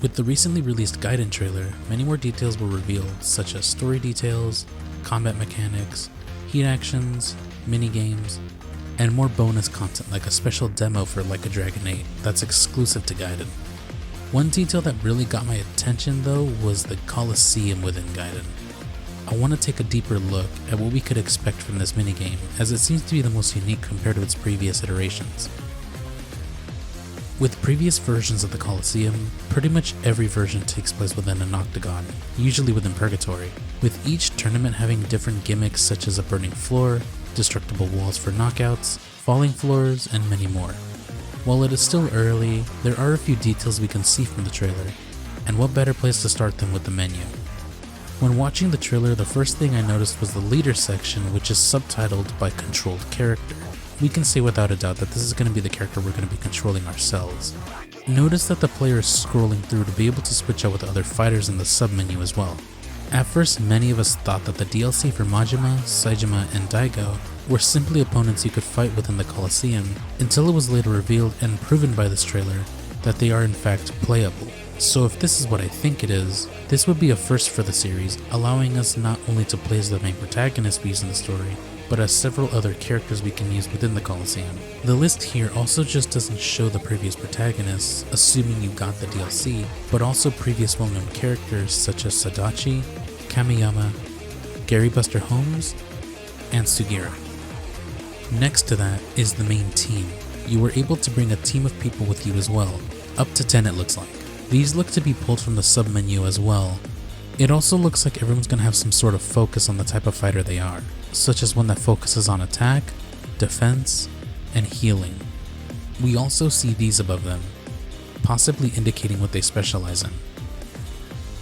With the recently released Gaiden trailer, many more details were revealed, such as story details, combat mechanics, heat actions, minigames, and more bonus content like a special demo for Like a Dragon 8 that's exclusive to Gaiden. One detail that really got my attention though was the Coliseum within Gaiden. I want to take a deeper look at what we could expect from this minigame, as it seems to be the most unique compared to its previous iterations. With previous versions of the Coliseum, pretty much every version takes place within an octagon, usually within Purgatory, with each tournament having different gimmicks such as a burning floor, destructible walls for knockouts, falling floors, and many more. While it is still early, there are a few details we can see from the trailer, and what better place to start than with the menu. When watching the trailer, the first thing I noticed was the leader section, which is subtitled by controlled character. We can say without a doubt that this is going to be the character we're going to be controlling ourselves. Notice that the player is scrolling through to be able to switch out with other fighters in the sub-menu as well. At first, many of us thought that the DLC for Majima, Saejima, and Daigo were simply opponents you could fight within the Coliseum, until it was later revealed and proven by this trailer that they are in fact playable. So if this is what I think it is, this would be a first for the series, allowing us not only to play as the main protagonist we use in the story, but as several other characters we can use within the Coliseum. The list here also just doesn't show the previous protagonists, assuming you got the DLC, but also previous well-known characters such as Sadachi, Kamiyama, Gary Buster Holmes, and Sugira. Next to that is the main team. You were able to bring a team of people with you as well, up to 10 it looks like. These look to be pulled from the sub-menu as well. It also looks like everyone's going to have some sort of focus on the type of fighter they are, such as one that focuses on attack, defense, and healing. We also see these above them, possibly indicating what they specialize in.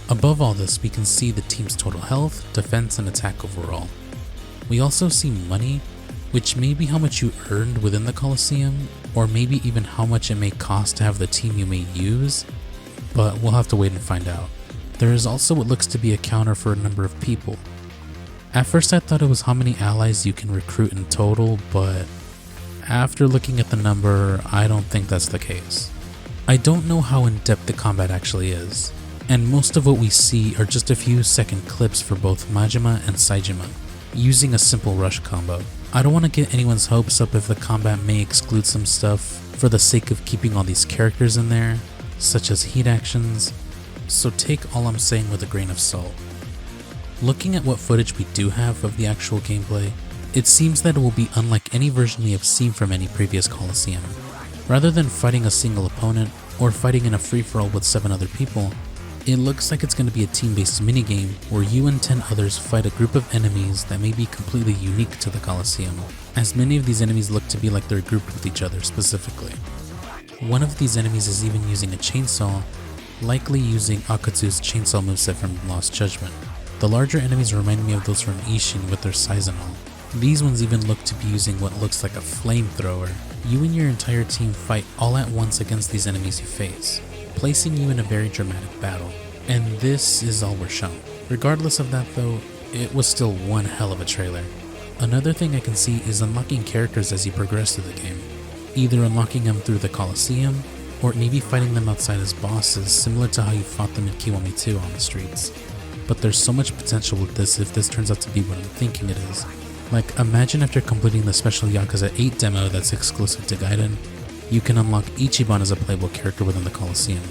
Above all this, we can see the team's total health, defense, and attack overall. We also see money, which may be how much you earned within the Coliseum, or maybe even how much it may cost to have the team you may use, but we'll have to wait and find out. There is also what looks to be a counter for a number of people. At first I thought it was how many allies you can recruit in total, but after looking at the number, I don't think that's the case. I don't know how in-depth the combat actually is, and most of what we see are just a few second clips for both Majima and Saejima, using a simple rush combo. I don't want to get anyone's hopes up if the combat may exclude some stuff for the sake of keeping all these characters in there, such as heat actions, so take all I'm saying with a grain of salt. Looking at what footage we do have of the actual gameplay, it seems that it will be unlike any version we have seen from any previous Coliseum. Rather than fighting a single opponent, or fighting in a free-for-all with 7 other people, it looks like it's going to be a team-based minigame where you and 10 others fight a group of enemies that may be completely unique to the Coliseum, as many of these enemies look to be like they're grouped with each other specifically. One of these enemies is even using a chainsaw, likely using Akatsu's chainsaw moveset from Lost Judgment. The larger enemies remind me of those from Ishin with their size and all. These ones even look to be using what looks like a flamethrower. You and your entire team fight all at once against these enemies you face, placing you in a very dramatic battle. And this is all we're shown. Regardless of that though, it was still one hell of a trailer. Another thing I can see is unlocking characters as you progress through the game. Either unlocking them through the Coliseum, or maybe fighting them outside as bosses similar to how you fought them in Kiwami 2 on the streets. But there's so much potential with this if this turns out to be what I'm thinking it is. Like, imagine after completing the special Yakuza 8 demo that's exclusive to Gaiden, you can unlock Ichiban as a playable character within the Coliseum.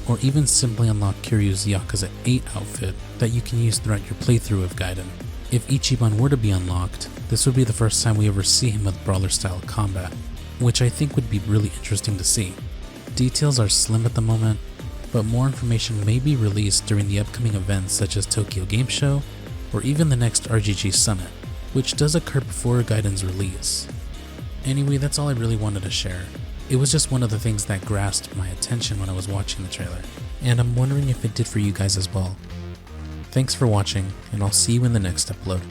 Or even simply unlock Kiryu's Yakuza 8 outfit that you can use throughout your playthrough of Gaiden. If Ichiban were to be unlocked, this would be the first time we ever see him with brawler style combat, which I think would be really interesting to see. Details are slim at the moment, but more information may be released during the upcoming events such as Tokyo Game Show, or even the next RGG Summit, which does occur before Gaiden's release. Anyway, that's all I really wanted to share. It was just one of the things that grasped my attention when I was watching the trailer, and I'm wondering if it did for you guys as well. Thanks for watching, and I'll see you in the next upload.